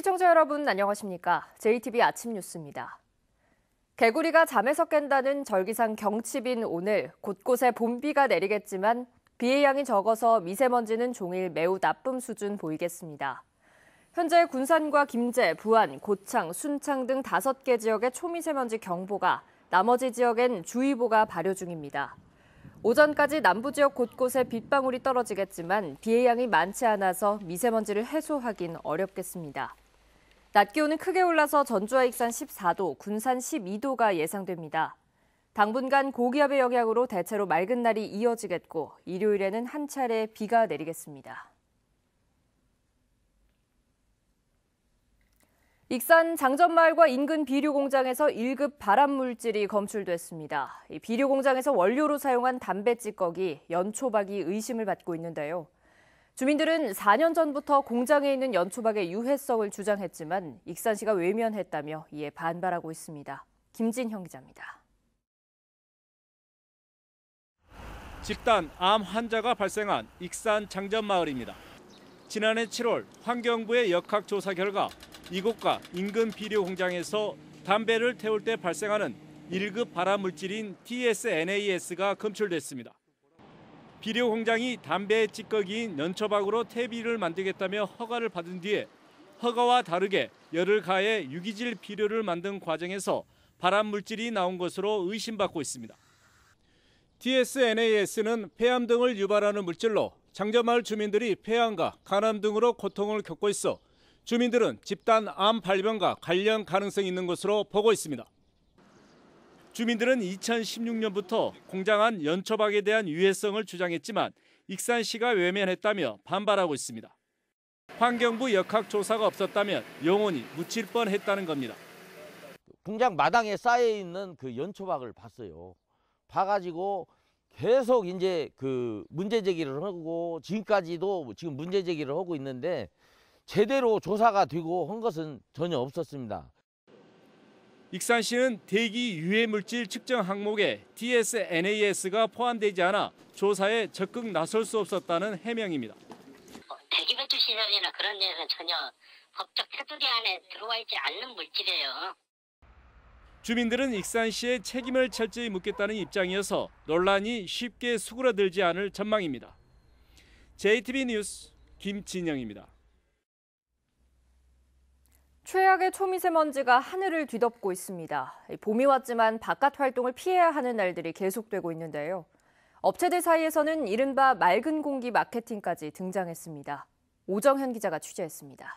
시청자 여러분 안녕하십니까? JTB 아침 뉴스입니다. 개구리가 잠에서 깬다는 절기상 경칩인 오늘 곳곳에 봄비가 내리겠지만 비의 양이 적어서 미세먼지는 종일 매우 나쁨 수준 보이겠습니다. 현재 군산과 김제, 부안, 고창, 순창 등 5개 지역에 초미세먼지 경보가, 나머지 지역엔 주의보가 발효 중입니다. 오전까지 남부 지역 곳곳에 빗방울이 떨어지겠지만 비의 양이 많지 않아서 미세먼지를 해소하긴 어렵겠습니다. 낮 기온은 크게 올라서 전주와 익산 14도, 군산 12도가 예상됩니다. 당분간 고기압의 영향으로 대체로 맑은 날이 이어지겠고 일요일에는 한 차례 비가 내리겠습니다. 익산 장전마을과 인근 비료공장에서 1급 발암물질이 검출됐습니다. 이 비료공장에서 원료로 사용한 담배 찌꺼기, 연초박이 의심을 받고 있는데요. 주민들은 4년 전부터 공장에 있는 연초박의 유해성을 주장했지만 익산시가 외면했다며 이에 반발하고 있습니다. 김진형 기자입니다. 집단 암 환자가 발생한 익산 장전마을입니다. 지난해 7월 환경부의 역학조사 결과 이곳과 인근 비료 공장에서 담배를 태울 때 발생하는 1급 발암물질인 TSNAS가 검출됐습니다. 비료 공장이 담배 찌꺼기인 연초박으로 퇴비를 만들겠다며 허가를 받은 뒤에 허가와 다르게 열을 가해 유기질 비료를 만든 과정에서 발암물질이 나온 것으로 의심받고 있습니다. TSNAS는 폐암 등을 유발하는 물질로 장전마을 주민들이 폐암과 간암 등으로 고통을 겪고 있어 주민들은 집단 암 발병과 관련 가능성이 있는 것으로 보고 있습니다. 주민들은 2016년부터 공장 안 연초박에 대한 유해성을 주장했지만 익산시가 외면했다며 반발하고 있습니다. 환경부 역학조사가 없었다면 영원히 묻힐 뻔했다는 겁니다. 공장 마당에 쌓여 있는 그 연초박을 봤어요. 봐가지고 계속 이제 그 문제 제기를 하고 지금까지도 지금 문제 제기를 하고 있는데 제대로 조사가 되고 한 것은 전혀 없었습니다. 익산시는 대기 유해 물질 측정 항목에 TSNAS가 포함되지 않아 조사에 적극 나설 수 없었다는 해명입니다. 대기 배출 시설이나 그런 데는 전혀 법적 테두리 안에 들어와 있지 않는 물질이에요. 주민들은 익산시에 책임을 철저히 묻겠다는 입장이어서 논란이 쉽게 수그러들지 않을 전망입니다. JTB 뉴스 김진영입니다. 최악의 초미세먼지가 하늘을 뒤덮고 있습니다. 봄이 왔지만 바깥 활동을 피해야 하는 날들이 계속되고 있는데요. 업체들 사이에서는 이른바 맑은 공기 마케팅까지 등장했습니다. 오정현 기자가 취재했습니다.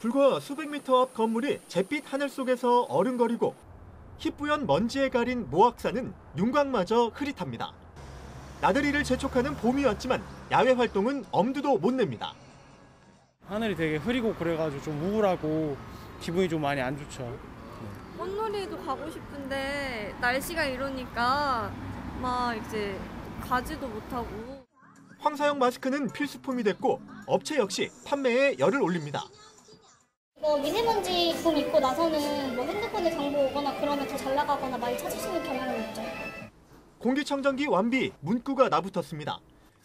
불과 수백 미터 앞 건물이 잿빛 하늘 속에서 어른거리고 희뿌연 먼지에 가린 모악산은 윤곽마저 흐릿합니다. 나들이를 재촉하는 봄이 왔지만 야외 활동은 엄두도 못 냅니다. 하늘이 되게 흐리고 그래가지고 좀 우울하고 기분이 좀 많이 안 좋죠. 꽃놀이도 가고 싶은데 날씨가 이러니까 막 이제 가지도 못하고. 황사형 마스크는 필수품이 됐고 업체 역시 판매에 열을 올립니다. 미세먼지 붐 있고 나서는 핸드폰에 정보 오거나 그러면 더 잘 나가거나 많이 찾으시는 경향은 있죠. 공기청정기 완비 문구가 나붙었습니다.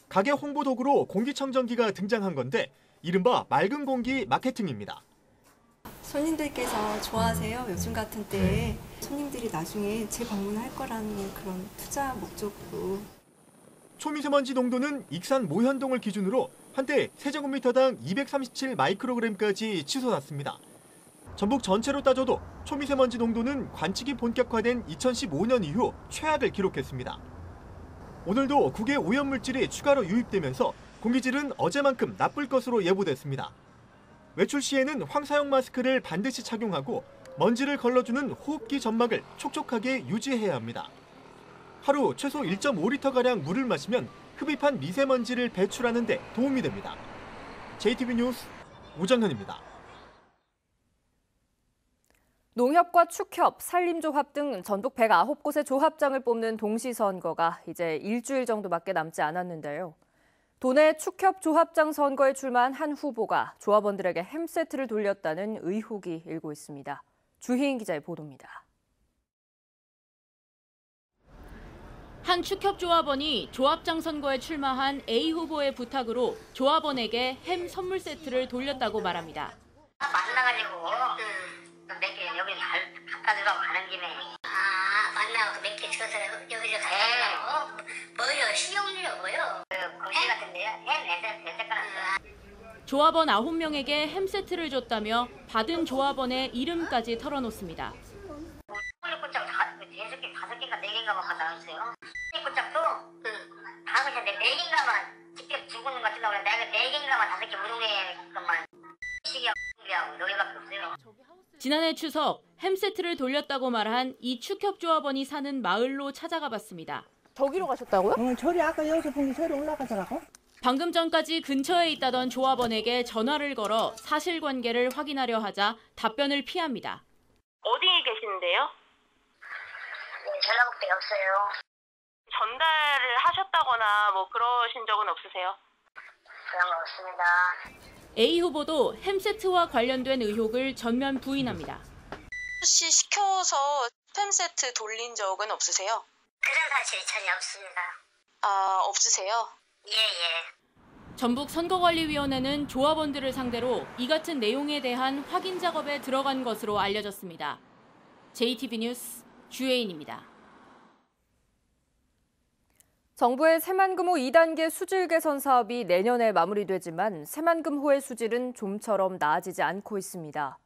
가게 홍보 도구로 공기청정기가 등장한 건데 이른바 맑은 공기 마케팅입니다. 손님들께서 좋아하세요. 요즘 같은 때에 손님들이 나중에 재방문할 거라는 그런 투자 목적으로. 초미세먼지 농도는 익산 모현동을 기준으로 한때 세제곱미터당 237 마이크로그램까지 치솟았습니다. 전북 전체로 따져도 초미세먼지 농도는 관측이 본격화된 2015년 이후 최악을 기록했습니다. 오늘도 국외 오염물질이 추가로 유입되면서 공기질은 어제만큼 나쁠 것으로 예보됐습니다. 외출 시에는 황사형 마스크를 반드시 착용하고 먼지를 걸러주는 호흡기 점막을 촉촉하게 유지해야 합니다. 하루 최소 1.5리터가량 물을 마시면 흡입한 미세먼지를 배출하는 데 도움이 됩니다. JTB 뉴스 오정현입니다. 농협과 축협, 산림조합 등 전북 109곳의 조합장을 뽑는 동시선거가 이제 일주일 정도밖에 남지 않았는데요. 도내 축협 조합장 선거에 출마한 한 후보가 조합원들에게 햄세트를 돌렸다는 의혹이 일고 있습니다. 주희인 기자의 보도입니다. 한 축협조합원이 조합장 선거에 출마한 A 후보의 부탁으로 조합원에게 햄 선물 세트를 돌렸다고 말합니다. 만나가지고 몇 개 여기 갖다 주라고 가는 김에 만나고 몇 개 줘서 여기서 갖다 주라고? 뭐요? 식용유요 뭐요? 거기 같은데요? 햄 몇 조합원 9명에게 햄 세트를 줬다며 받은 조합원의 이름까지 털어놓습니다. 꿀꿀장 5개인가 4개인가만 갖다 놨어요. 꿀꿀장도 4개인가만 직접 주고는 것 같은데 내가 4개인가만 5개 우동에 것만 시기하고 여기밖에 없어요. 지난해 추석 햄 세트를 돌렸다고 말한 이 축협조합원이 사는 마을로 찾아가 봤습니다. 저기로 가셨다고요? 저리 아까 여기서 본 게 저리 올라가더라고. 방금 전까지 근처에 있다던 조합원에게 전화를 걸어 사실관계를 확인하려 하자 답변을 피합니다. 어디에 계시는데요? 전화국대 없어요. 전달을 하셨다거나 뭐 그러신 적은 없으세요? 그런 거 없습니다. A 후보도 햄 세트와 관련된 의혹을 전면 부인합니다. 혹시 시켜서 햄 세트 돌린 적은 없으세요? 그런 사실이 전혀 없습니다. 아, 없으세요? 예. 전북 선거관리위원회는 조합원들을 상대로 이 같은 내용에 대한 확인 작업에 들어간 것으로 알려졌습니다. JTB 뉴스 주혜인입니다. 정부의 새만금호 2단계 수질 개선 사업이 내년에 마무리되지만 새만금호의 수질은 좀처럼 나아지지 않고 있습니다.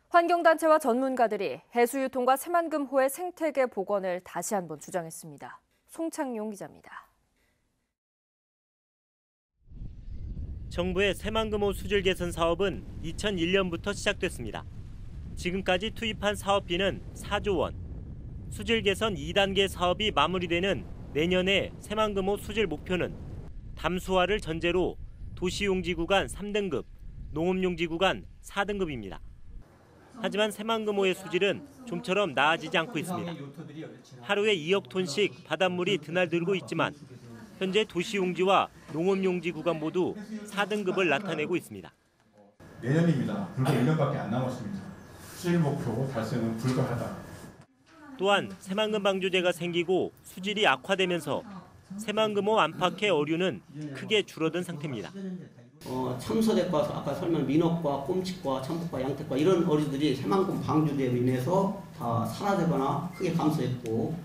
환경단체와 전문가들이 해수유통과 새만금호의 생태계 복원을 다시 한번 주장했습니다. 송창용 기자입니다. 정부의 새만금호 수질 개선 사업은 2001년부터 시작됐습니다. 지금까지 투입한 사업비는 4조 원. 수질 개선 2단계 사업이 마무리되는 내년에 새만금호 수질 목표는 담수화를 전제로 도시용지 구간 3등급, 농업용지 구간 4등급입니다. 하지만 새만금호의 수질은 좀처럼 나아지지 않고 있습니다. 하루에 2억 톤씩 바닷물이 드나들고 있지만 현재 도시용지와 농업용지 구간 모두 4등급을 나타내고 있습니다. 내년입니다. 불과 1년밖에 안 남았습니다. 수질 목표 달성은 불가하다. 또한 새만금 방조제가 생기고 수질이 악화되면서 새만금호 안팎의 어류는 크게 줄어든 상태입니다. 참서대과 아까 설명 민어과, 꼼치과, 참복과, 양태과 이런 어류들이 새만금 방조제로 인해서 다 사라지거나 크게 감소했고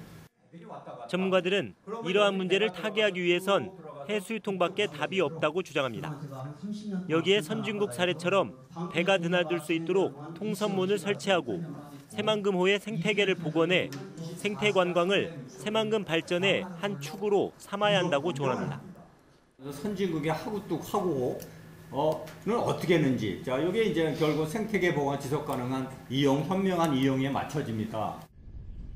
전문가들은 이러한 문제를 타개하기 위해선 해수유통밖에 답이 없다고 주장합니다. 여기에 선진국 사례처럼 배가 드나들 수 있도록 통선문을 설치하고 새만금호의 생태계를 복원해 생태관광을 새만금 발전의 한 축으로 삼아야 한다고 조언합니다. 선진국이 하고 는 어떻게 했는지, 자 이게 이제 결국 생태계 복원 지속 가능한 이용, 현명한 이용에 맞춰집니다.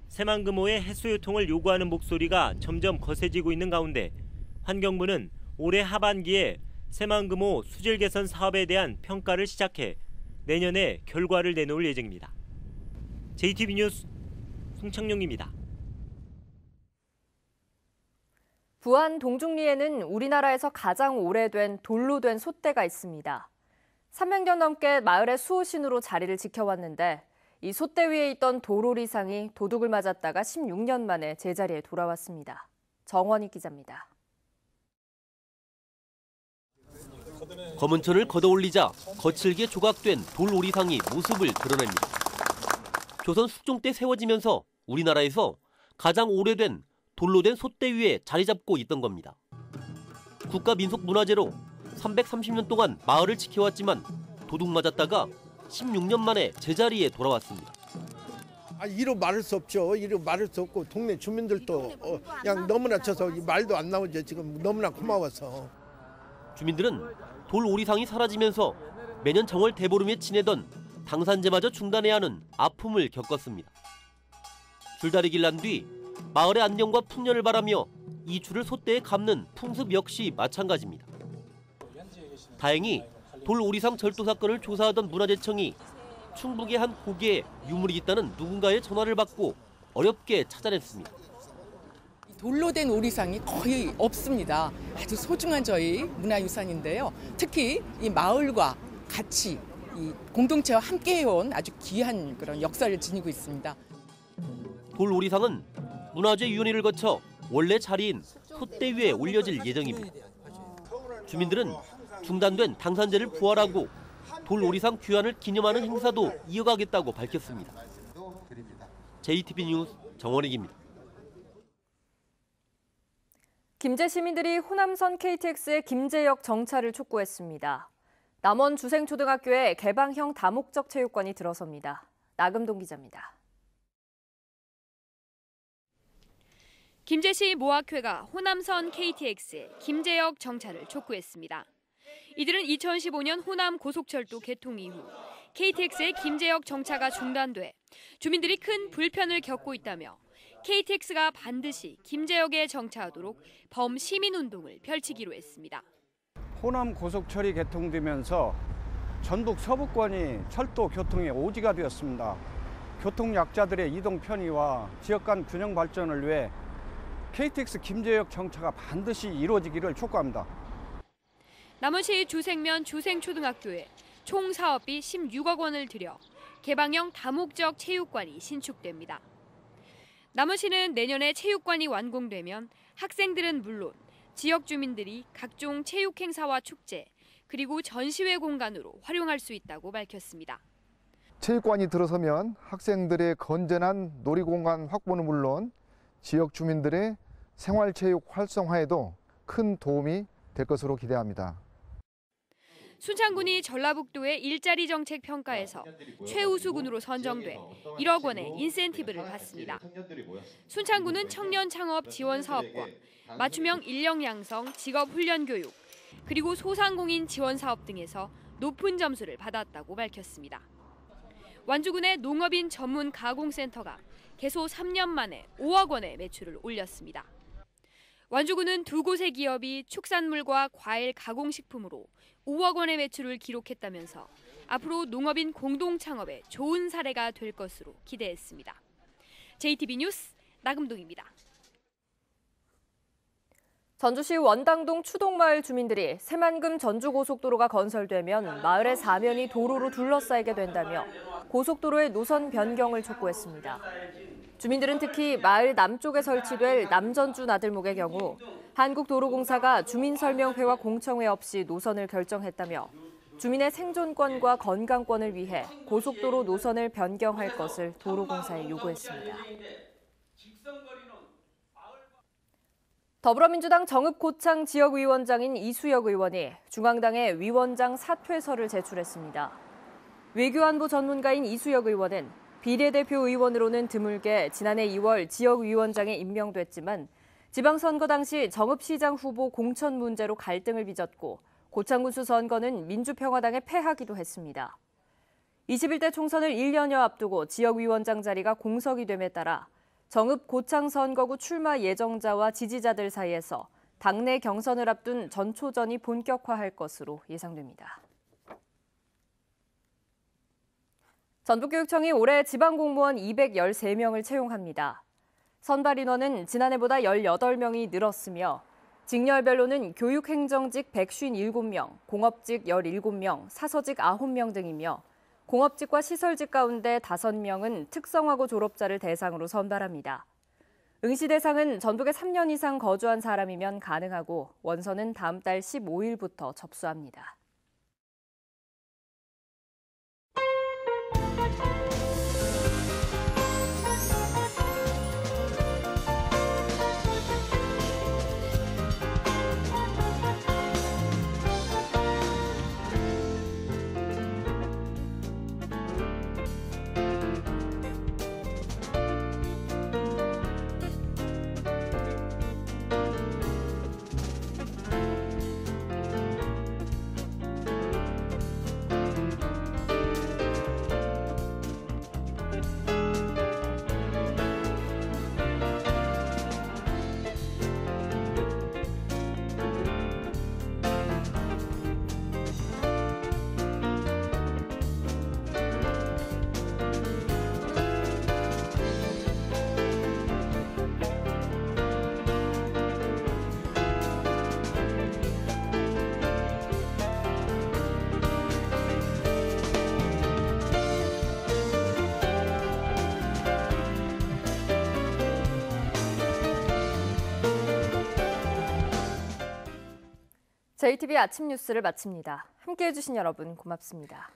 새만금호의 해수유통을 요구하는 목소리가 점점 거세지고 있는 가운데 환경부는 올해 하반기에 새만금호 수질 개선 사업에 대한 평가를 시작해 내년에 결과를 내놓을 예정입니다. JTB 뉴스 송창용입니다. 부안 동중리에는 우리나라에서 가장 오래된 돌로 된 솥대가 있습니다. 300년 넘게 마을의 수호신으로 자리를 지켜왔는데 이 솥대 위에 있던 돌오리상이 도둑을 맞았다가 16년 만에 제자리에 돌아왔습니다. 정원희 기자입니다. 검은 천을 걷어올리자 거칠게 조각된 돌오리상이 모습을 드러냅니다. 조선 숙종 때 세워지면서 우리나라에서 가장 오래된 돌로 된 솥대 위에 자리 잡고 있던 겁니다. 국가민속문화재로 330년 동안 마을을 지켜왔지만 도둑 맞았다가 16년 만에 제자리에 돌아왔습니다. 이루 말할 수 없죠. 이루 말할 수 없고 동네 주민들도 그냥 너무나 쳐서 말도 안 나오죠. 지금 너무나 고마워서. 주민들은 돌오리상이 사라지면서 매년 정월 대보름에 지내던 당산제마저 중단해야 하는 아픔을 겪었습니다. 줄다리기를 한 뒤 마을의 안녕과 풍년을 바라며 이 줄을 솥대에 감는 풍습 역시 마찬가지입니다. 다행히 돌오리상 절도 사건을 조사하던 문화재청이 충북의 한 고개에 유물이 있다는 누군가의 전화를 받고 어렵게 찾아냈습니다. 돌로 된 오리상이 거의 없습니다. 아주 소중한 저희 문화유산인데요. 특히 이 마을과 같이 이 공동체와 함께 해온 아주 귀한 그런 역사를 지니고 있습니다. 돌오리상은 문화재위원회를 거쳐 원래 자리인 솥대 위에 올려질 예정입니다. 주민들은 중단된 당산제를 부활하고 돌오리상 귀환을 기념하는 행사도 이어가겠다고 밝혔습니다. JTB 뉴스 정원익입니다. 김제 시민들이 호남선 KTX의 김제역 정차를 촉구했습니다. 남원 주생초등학교에 개방형 다목적 체육관이 들어섭니다. 나금동 기자입니다. 김제시 모학회가 호남선 KTX의 김제역 정차를 촉구했습니다. 이들은 2015년 호남 고속철도 개통 이후 KTX의 김제역 정차가 중단돼 주민들이 큰 불편을 겪고 있다며 KTX가 반드시 김제역에 정차하도록 범시민운동을 펼치기로 했습니다. 호남 고속철이 개통되면서 전북 서부권이 철도 교통의 오지가 되었습니다. 교통약자들의 이동 편의와 지역 간 균형 발전을 위해 KTX 김제역 정차가 반드시 이루어지기를 촉구합니다. 남원시 주생면 주생초등학교에 총 사업비 16억 원을 들여 개방형 다목적 체육관이 신축됩니다. 남원시는 내년에 체육관이 완공되면 학생들은 물론 지역 주민들이 각종 체육 행사와 축제 그리고 전시회 공간으로 활용할 수 있다고 밝혔습니다. 체육관이 들어서면 학생들의 건전한 놀이공간 확보는 물론 지역 주민들의 생활체육 활성화에도 큰 도움이 될 것으로 기대합니다. 순창군이 전라북도의 일자리 정책 평가에서 최우수군으로 선정돼 1억 원의 인센티브를 받습니다. 순창군은 청년 창업 지원 사업과 맞춤형 인력 양성, 직업 훈련 교육, 그리고 소상공인 지원 사업 등에서 높은 점수를 받았다고 밝혔습니다. 완주군의 농업인 전문 가공센터가 개소 3년 만에 5억 원의 매출을 올렸습니다. 완주군은 두 곳의 기업이 축산물과 과일 가공식품으로 5억 원의 매출을 기록했다면서 앞으로 농업인 공동 창업에 좋은 사례가 될 것으로 기대했습니다. JTB 뉴스 나금동입니다. 전주시 원당동 추동마을 주민들이 새만금 전주고속도로가 건설되면 마을의 사면이 도로로 둘러싸이게 된다며 고속도로의 노선 변경을 촉구했습니다. 주민들은 특히 마을 남쪽에 설치될 남전주 나들목의 경우 한국도로공사가 주민설명회와 공청회 없이 노선을 결정했다며 주민의 생존권과 건강권을 위해 고속도로 노선을 변경할 것을 도로공사에 요구했습니다. 더불어민주당 정읍고창 지역위원장인 이수혁 의원이 중앙당에 위원장 사퇴서를 제출했습니다. 외교안보 전문가인 이수혁 의원은 비례대표 의원으로는 드물게 지난해 2월 지역위원장에 임명됐지만 지방선거 당시 정읍시장 후보 공천 문제로 갈등을 빚었고 고창군수 선거는 민주평화당에 패하기도 했습니다. 21대 총선을 1년여 앞두고 지역위원장 자리가 공석이 됨에 따라 정읍 고창 선거구 출마 예정자와 지지자들 사이에서 당내 경선을 앞둔 전초전이 본격화할 것으로 예상됩니다. 전북교육청이 올해 지방공무원 213명을 채용합니다. 선발 인원은 지난해보다 18명이 늘었으며 직렬별로는 교육행정직 157명, 공업직 17명, 사서직 9명 등이며 공업직과 시설직 가운데 5명은 특성화고 졸업자를 대상으로 선발합니다. 응시 대상은 전북에 3년 이상 거주한 사람이면 가능하고 원서는 다음 달 15일부터 접수합니다. JTB 아침 뉴스를 마칩니다. 함께해 주신 여러분 고맙습니다.